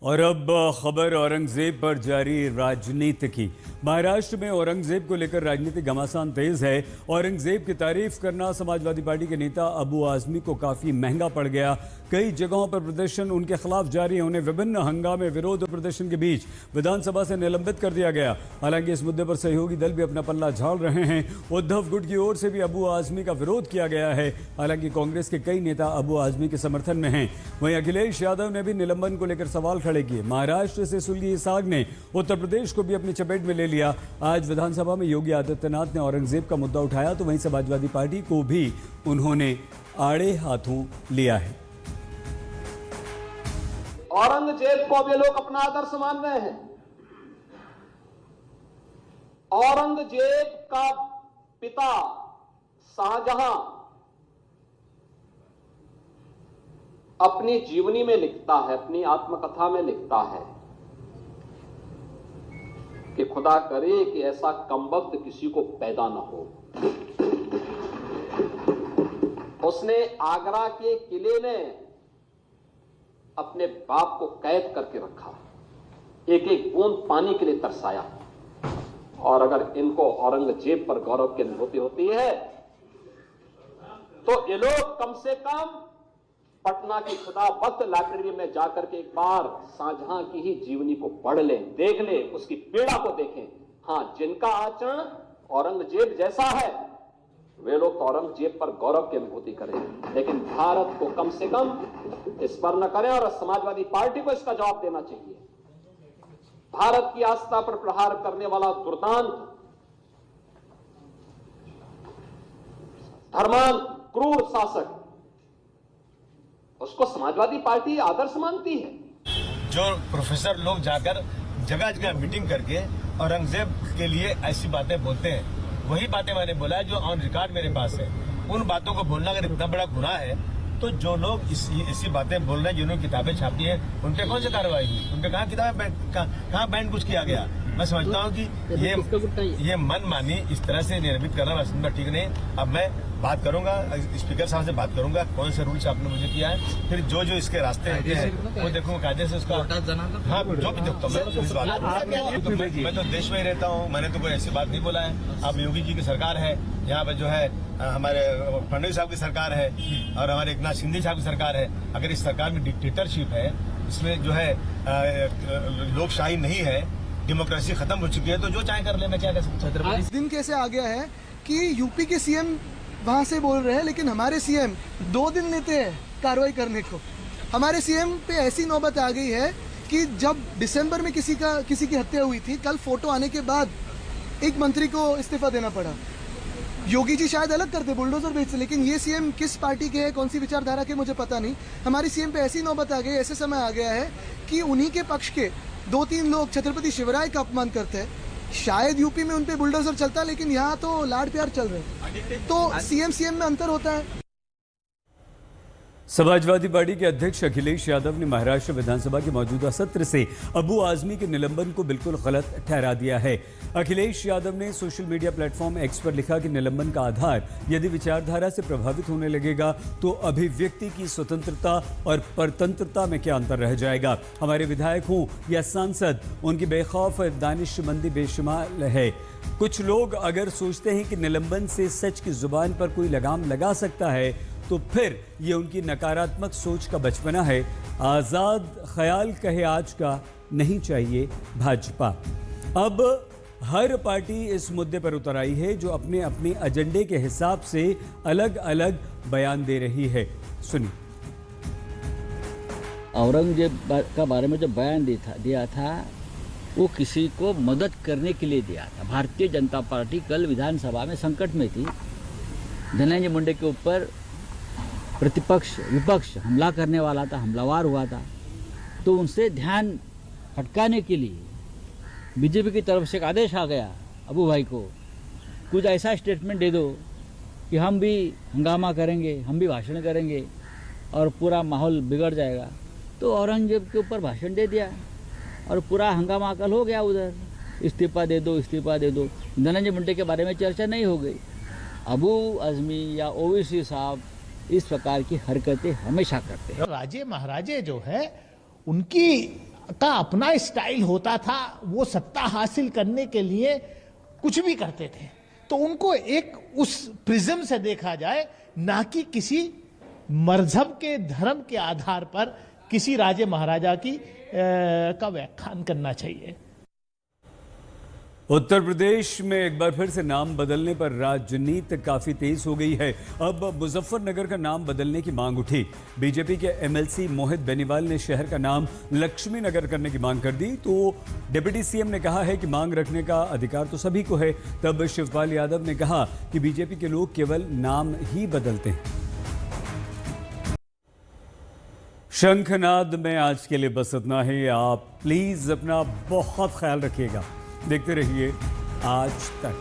और अब खबर औरंगजेब पर जारी राजनीति की। महाराष्ट्र में औरंगजेब को लेकर राजनीतिक घमासान तेज है। औरंगजेब की तारीफ करना समाजवादी पार्टी के नेता अबू आजमी को काफी महंगा पड़ गया। कई जगहों पर प्रदर्शन उनके खिलाफ जारी है। उन्हें विभिन्न हंगामे, विरोध और प्रदर्शन के बीच विधानसभा से निलंबित कर दिया गया। हालांकि इस मुद्दे पर सहयोगी दल भी अपना पल्ला झाड़ रहे हैं। उद्धव गुट की ओर से भी अबू आजमी का विरोध किया गया है। हालांकि कांग्रेस के कई नेता अबू आजमी के समर्थन में हैं। वहीं अखिलेश यादव ने भी निलंबन को लेकर सवाल खड़े किए। महाराष्ट्र से सुलगी साग ने उत्तर प्रदेश को भी अपनी चपेट में ले लिया। आज विधानसभा में योगी आदित्यनाथ ने औरंगजेब का मुद्दा उठाया तो वहीं समाजवादी पार्टी को भी उन्होंने आड़े हाथों लिया है। औरंगजेब को अब ये लोग अपना आदर्श मान रहे हैं। औरंगजेब का पिता शाहजहां अपनी जीवनी में लिखता है, अपनी आत्मकथा में लिखता है कि खुदा करे कि ऐसा कमबख्त किसी को पैदा न हो। उसने आगरा के किले में अपने बाप को कैद करके रखा, एक एक बूंद पानी के लिए तरसाया। और अगर इनको औरंगजेब पर गौरव की अनुभूति होती है तो ये लोग कम से कम पटना की खुदाबख्त लाइब्रेरी में जाकर के एक बार शाहजहां की ही जीवनी को पढ़ लें, देख लें, उसकी पीड़ा को देखें। हां, जिनका आचरण औरंगजेब जैसा है वे लोग तो औरंगजेब पर गौरव की अनुभूति करें, लेकिन भारत को कम से कम इस पर न करें। और समाजवादी पार्टी को इसका जवाब देना चाहिए। भारत की आस्था पर प्रहार करने वाला दुर्दांत, धर्मांत, क्रूर शासक, उसको समाजवादी पार्टी आदर्श मानती है। जो प्रोफेसर लोग जाकर जगह जगह मीटिंग करके औरंगजेब के लिए ऐसी बातें बोलते हैं, वही बातें मैंने बोला है जो ऑन रिकॉर्ड मेरे पास है। उन बातों को बोलना अगर इतना बड़ा गुनाह है तो जो लोग ऐसी बातें बोल रहे हैं, जिन्होंने किताबें छापी है, उन पर कौन सी कार्रवाई हुई? उन पर कहाँ किताबें, कहाँ बैन कुछ किया गया? मैं समझता हूँ कि ये मनमानी इस तरह से नियमित करना मैं समझता ठीक नहीं। अब मैं बात करूंगा, स्पीकर साहब से बात करूंगा, कौन से रूल्स आपने मुझे किया है, फिर जो जो इसके रास्ते होते हैं वो देखूंगा कायदे से उसका। हाँ, जो भी देखता हूँ मैं तो देश में ही रहता हूँ, मैंने तो कोई ऐसी बात नहीं बोला है। अब योगी जी की सरकार है, यहाँ पे जो है हमारे फडणवीस साहब की सरकार है और हमारे एकनाथ शिंदे साहब की सरकार है। अगर इस सरकार में डिक्टेटरशिप है, इसमें जो है लोकशाही नहीं है, डेमोक्रेसी खत्म हो चुकी है, तो जो चाहे कर ले, मैं क्या कर सकता हूँ। दिन कैसे आ गया है कि यूपी के सीएम वहां से बोल रहे हैं, लेकिन हमारे सीएम 2 दिन लेते हैं कार्रवाई करने को। हमारे सीएम पे ऐसी नौबत आ गई है कि जब दिसंबर में किसी की हत्या हुई थी, कल फोटो आने के बाद एक मंत्री को इस्तीफा देना पड़ा। योगी जी शायद अलग करते, बुलडोजर बेचते, लेकिन ये सीएम किस पार्टी के हैं, कौन सी विचारधारा के, मुझे पता नहीं। हमारे सीएम पे ऐसी नौबत आ गई, ऐसे समय आ गया है कि उन्हीं के पक्ष के 2-3 लोग छत्रपति शिवराय का अपमान करते हैं। शायद यूपी में उनपे बुलडोजर चलता है, लेकिन यहाँ तो लाड प्यार चल रहे हैं। तो सीएम में अंतर होता है। समाजवादी पार्टी के अध्यक्ष अखिलेश यादव ने महाराष्ट्र विधानसभा के मौजूदा सत्र से अबू आजमी के निलंबन को बिल्कुल गलत ठहरा दिया है। अखिलेश यादव ने सोशल मीडिया प्लेटफॉर्म एक्स पर लिखा कि निलंबन का आधार यदि विचारधारा से प्रभावित होने लगेगा तो अभिव्यक्ति की स्वतंत्रता और परतंत्रता में क्या अंतर रह जाएगा। हमारे विधायक हों या सांसद, उनकी बेखौफ दानिशमंदी बेशुमार है। कुछ लोग अगर सोचते हैं कि निलंबन से सच की जुबान पर कोई लगाम लगा सकता है तो फिर ये उनकी नकारात्मक सोच का बचपना है। आज़ाद ख्याल कहे आज का, नहीं चाहिए भाजपा। अब हर पार्टी इस मुद्दे पर उतर आई है, जो अपने अपने एजेंडे के हिसाब से अलग अलग बयान दे रही है। सुनिए। औरंगजेब का बारे में जो बयान दिया था वो किसी को मदद करने के लिए दिया था। भारतीय जनता पार्टी कल विधानसभा में संकट में थी। धनंजय मुंडे के ऊपर प्रतिपक्ष विपक्ष हमला करने वाला था, हमलावर हुआ था, तो उनसे ध्यान हटकाने के लिए बीजेपी की तरफ से एक आदेश आ गया अबू भाई को, कुछ ऐसा स्टेटमेंट दे दो कि हम भी हंगामा करेंगे, हम भी भाषण करेंगे और पूरा माहौल बिगड़ जाएगा। तो औरंगजेब के ऊपर भाषण दे दिया और पूरा हंगामा कल हो गया। उधर इस्तीफा दे दो, इस्तीफा दे दो। धनंजय मुंडे के बारे में चर्चा नहीं हो गई। अबू आजमी या ओवैसी साहब इस प्रकार की हरकतें हमेशा करते हैं। राजे महाराजे जो है उनकी का अपना स्टाइल होता था, वो सत्ता हासिल करने के लिए कुछ भी करते थे, तो उनको एक उस प्रिज्म से देखा जाए, ना कि किसी मजहब के धर्म के आधार पर किसी राजे महाराजा की का व्याख्यान करना चाहिए। उत्तर प्रदेश में एक बार फिर से नाम बदलने पर राजनीति काफी तेज हो गई है। अब मुजफ्फरनगर का नाम बदलने की मांग उठी। बीजेपी के एमएलसी मोहित बेनीवाल ने शहर का नाम लक्ष्मी नगर करने की मांग कर दी, तो डिप्टी सीएम ने कहा है कि मांग रखने का अधिकार तो सभी को है। तब शिवपाल यादव ने कहा कि बीजेपी के लोग केवल नाम ही बदलते हैं। शंखनाद में आज के लिए बस इतना ही। आप प्लीज अपना बहुत ख्याल रखिएगा। देखते रहिए आज तक।